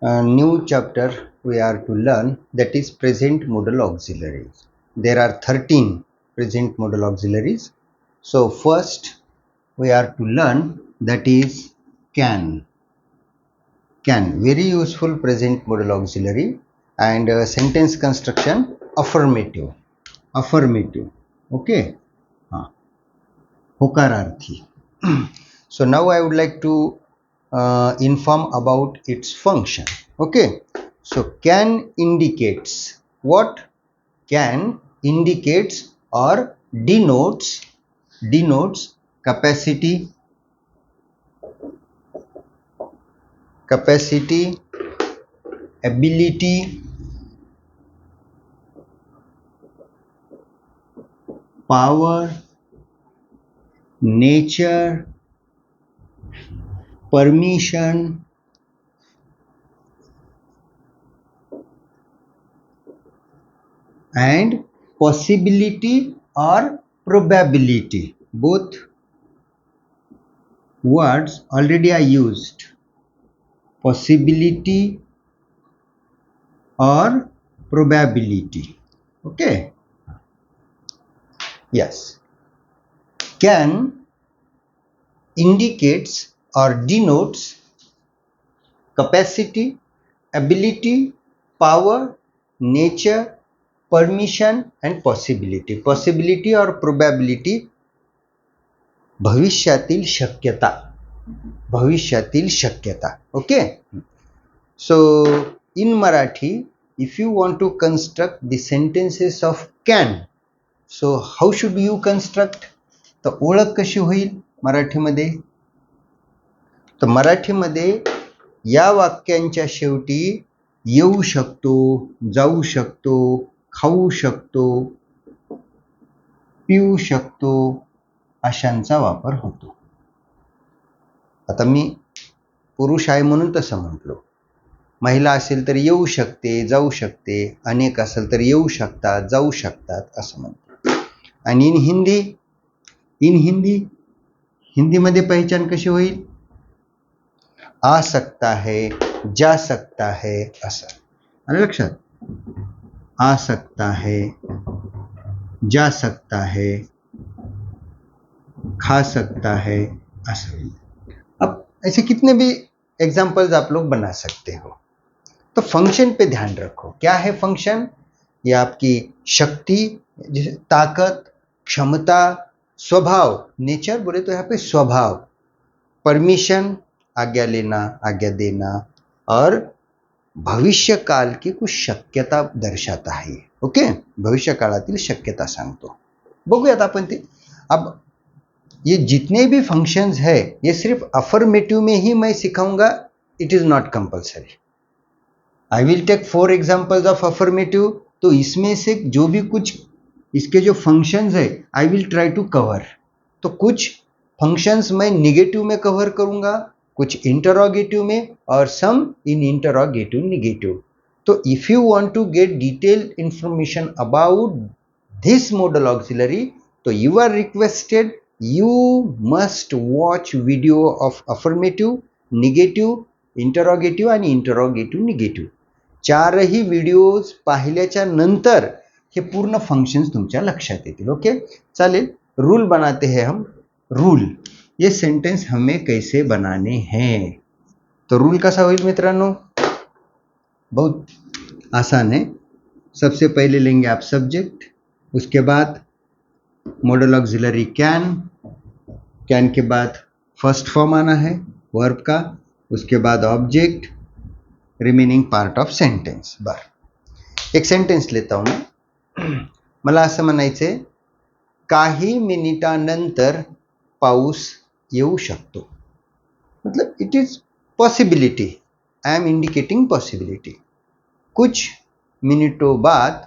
new chapter we are to learn, that is present modal auxiliaries. There are 13 present modal auxiliaries. So first we are to learn, that is can. Very useful present modal auxiliary. And sentence construction, affirmative. Okay. होकारार्थी. So now I would like to inform about its function. Okay, so can indicates what? Can indicates or denotes capacity, ability, power, nature, permission, and possibility or probability. Both words already I used. Possibility or probability. Okay. Yes. Can indicates or denotes capacity, ability, power, nature, permission and possibility. Possibility or probability भविष्यातील शक्यता. Okay. So in Marathi, if you want to construct the sentences of can, so how should you construct? तर ओळख कशी होईल मराठीमध्ये? तर मराठीमध्ये या वाक्यांच्या शेवटी येऊ शकतो, जाऊ शकतो, खाऊ शकतो, पिऊ शकतो अशांचा वापर होतो. आता मी पुरुष आहे म्हणून तसं म्हटलो. महिला असेल तर येऊ शकते, जाऊ शकते, अनेक असेल तर येऊ शकतात, जाऊ शकतात असं म्हणतो. आणि हिंदी मध्ये पहचान कशी होईल? आ सकता है, जा सकता है असं. आलं लक्षात? आ सकता है, जा सकता है, खा सकता है असं. अब ऐसे कितने भी एग्जाम्पल्स आप लोग बना सकते हो. तो फंक्शन पे ध्यान रखो. क्या है फंक्शन? ये आपकी शक्ति, ताकत, क्षमता, स्वभाव. नेचर बोले तो यहाँ पे स्वभाव. परमिशन, आज्ञा लेना, आज्ञा देना, और भविष्य काल की कुछ शक्यता दर्शाता है. ओके, भविष्य काळातील शक्यता सांगतो. बघूयात आपण ते. अब ये जितने भी फंक्शंस है ये सिर्फ अफर्मेटिव में ही मैं सिखाऊंगा. It is not compulsory. I will take 4 examples of affirmative. तो इसमें से जो भी कुछ इसके जो फंक्शंस है I will try to cover. तो कुछ फंक्शंस मैं निगेटिव में कवर करूंगा, कुछ इंटरोगेटिव में, और सम इन इंटरोगेटिव निगेटिव. तो if you want to get detailed information about this modal auxiliary, तो you are requested, you must watch video of affirmative, negative, interrogative आणि interrogative negative. चारही videos पाहिल्याच्या नंतर हे पूर्ण फंक्शन्स तुमच्या लक्षात येतील. ओके, चालेल. रूल बनाते हैं हम. रूल, ये सेंटेंस हमें कैसे बनाने हैं. तो रूल कसा होईल मित्रांनो? बहुत आसान है. सबसे पहले लेंगे आप सब्जेक्ट, उसके बाद मॉडल ऑक्सिलरी कैन के बाद फर्स्ट फॉर्म आना है वर्ब का, उसके बाद object, remaining part of sentence. बर, एक सेंटेन्स लेता हूं मैं. मला असं म्हणायचंय, काही मिनिटांनंतर पाऊस येऊ शकतो. मतलब it is possibility. I am indicating possibility. कुछ मिनटों बाद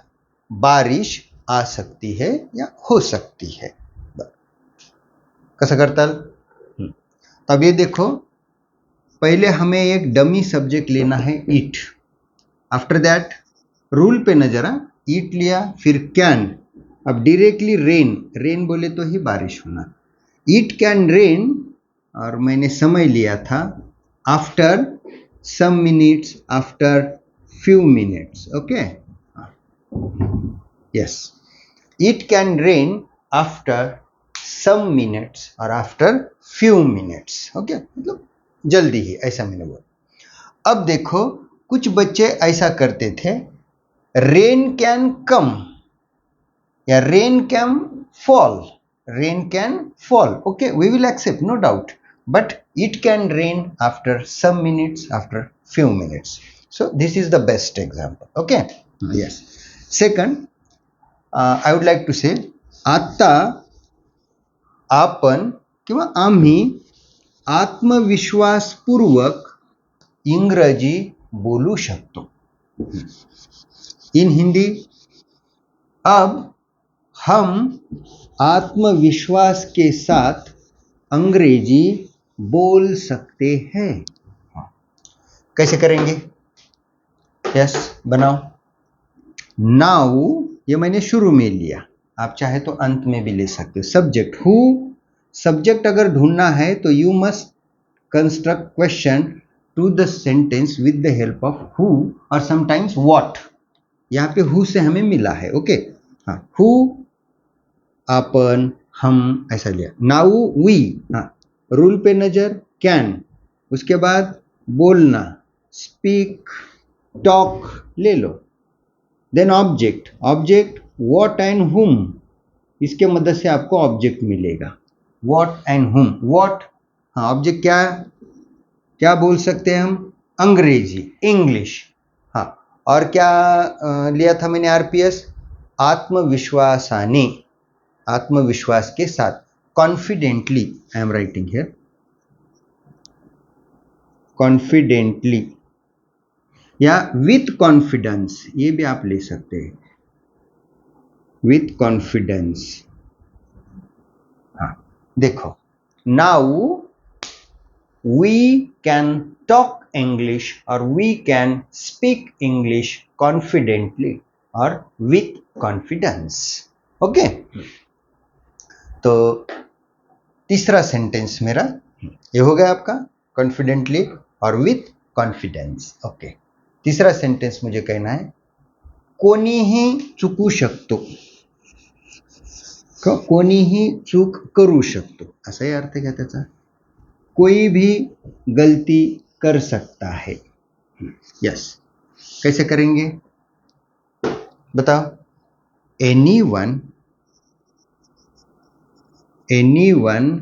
बारिश आ सकती है या हो सकती है. कैसा करता? अब ये देखो, पहले हमें एक डमी सब्जेक्ट लेना है ईट. आफ्टर दैट रूल पे नजर आ. ईट लिया, फिर कैन. अब डायरेक्टली रेन बोले तो ही बारिश होना. ईट कैन रेन, और मैंने समय लिया था after some minutes, after few minutes. Okay, yes, it can rain after some minutes or after few minutes. Okay, मतलब जल्दी ही, ऐसा मैंने बोला। अब देखो कुछ बच्चे ऐसा करते थे, रेन कैन कम या rain can fall, rain can fall. Okay, we will accept, no doubt, but it can rain after some minutes, after few minutes. So this is the best example. Okay, yes. Second, I would like to say, आता आपण किंवा आम्ही आत्मविश्वासपूर्वक इंग्रजी बोलू शकतो। इन हिंदी, अब हम आत्मविश्वास के साथ अंग्रेजी बोल सकते हैं। कैसे करेंगे? यस, बनाओ। नाउ ये मैंने शुरू में लिया, आप चाहे तो अंत में भी ले सकते हो। सब्जेक्ट हु, सब्जेक्ट अगर ढूंढना है तो you must construct question to the sentence with the help of who और समटाइम्स व्हाट। यहाँ पे हु से हमें मिला है। ओके, हाँ, हु, अपन, हम, ऐसा लिया। नाउ वी, हाँ, रूल पे नजर, कैन, उसके बाद बोलना, स्पीक, टॉक ले लो। Then object, object what and whom, इसके मदद से आपको ऑब्जेक्ट मिलेगा। व्हाट एंड हुम, व्हाट, हाँ, ऑब्जेक्ट क्या क्या बोल सकते हैं हम? अंग्रेजी, इंग्लिश। हाँ, और क्या लिया था मैंने? आरपीएस, आत्मविश्वासाने, आत्मविश्वास के साथ, confidently, I am writing here, confidently या विथ कॉन्फिडेंस, ये भी आप ले सकते हैं, विथ कॉन्फिडेंस। हाँ, देखो, now we can talk English और we can speak English confidently और विथ कॉन्फिडेंस। ओके, तो तीसरा सेंटेंस मेरा ये हो गया आपका, कॉन्फिडेंटली और विथ कॉन्फिडेंस। ओके, तीसरा सेंटेंस मुझे कहना है, कोणीही चुकू शकतो, कोणीही चूक करू शकतो, असाही अर्थ आहे का त्याचा? कोई भी गलती कर सकता है। यस, कैसे करेंगे बताओ? Anyone, anyone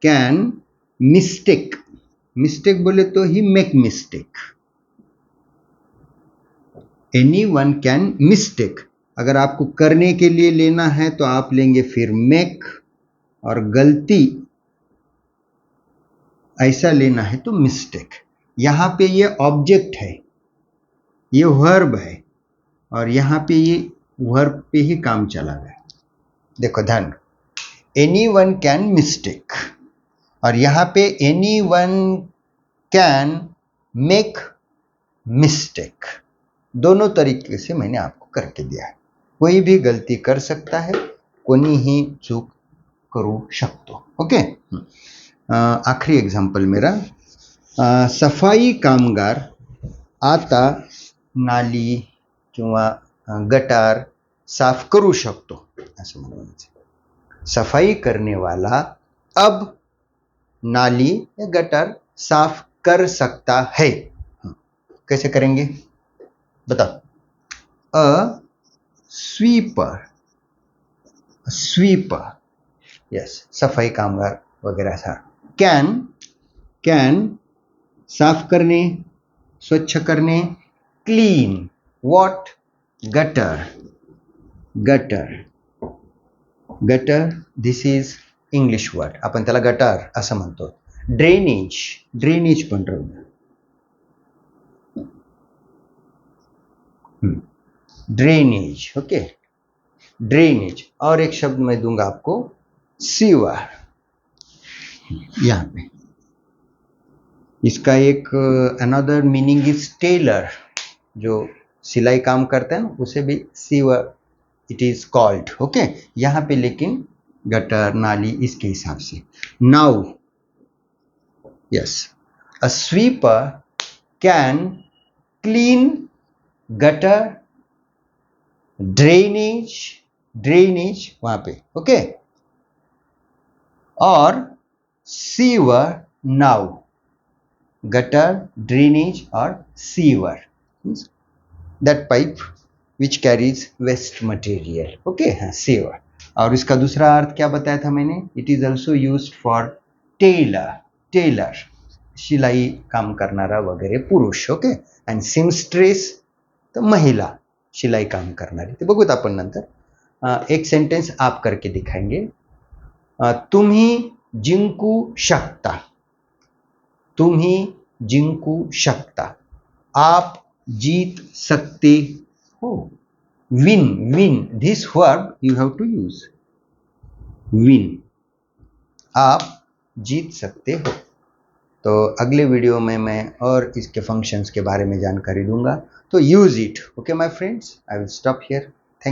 can mistake, mistake बोले तो ही make mistake. Anyone can mistake, अगर आपको करने के लिए लेना है तो आप लेंगे फिर मेक, और गलती ऐसा लेना है तो मिस्टेक। यहां पे ये ऑब्जेक्ट है, ये वर्ब है, और यहां पे ये वर्ब पे ही काम चला गया। देखो ध्यान, एनीवन कैन मिस्टेक, और यहां पे एनीवन कैन मेक मिस्टेक। दोनों तरीके से मैंने आपको करके दिया है। कोई भी गलती कर सकता है, कोणीही चूक करू शकतो। ओके, आखरी एग्जाम्पल मेरा, सफाई कामगार आता नाली किंवा गटार साफ करू शकतो, असं म्हणायचं। सफाई करने वाला अब नाली या गटार साफ कर सकता है। कैसे करेंगे बताओ? अ स्वीपर, स्वीपर, यस, सफाई कामगार वगैरह सा। कैन, कैन साफ करने, स्वच्छ करने, clean, what, gutter, gutter, gutter, this is English word, आपण त्याला गटार असं म्हणतो। ड्रेनेज, ड्रेनेज पण राहू, ड्रेनेज। Okay, drainage. और एक शब्द मैं दूंगा आपको, सीवर, यहां पे इसका एक अनदर मीनिंग इज टेलर, जो सिलाई काम करते हैं ना, उसे भी sewer it is called. Okay, यहां पे लेकिन गटर, नाली, इसके हिसाब से। Now yes, a sweeper can clean gutter, drainage वहां पे, ओके, और सीवर नाउ, गटर, ड्रेनेज और sewer, that pipe which carries waste material, okay, हाँ, सीवर। और इसका दूसरा अर्थ क्या बताया था मैंने, it is also used for tailor, सिलाई काम करणारा वगैरे पुरुष, ओके, अँड सिमस्ट्रेस तर महिला, शिलाई काम करणारी, ते बघूत आपण नंतर। एक सेंटेन्स आप करके दिखाएंगे। तुम्ही जिंकू शकता, तुम्ही जिंकू शकता, आप जीत सकते हो, win, this verb you have to use, win, आप जीत सकते हो। तो अगले वीडियो में मैं और इसके फंक्शंस के बारे में जानकारी दूंगा, तो use it, okay my friends, I will stop here.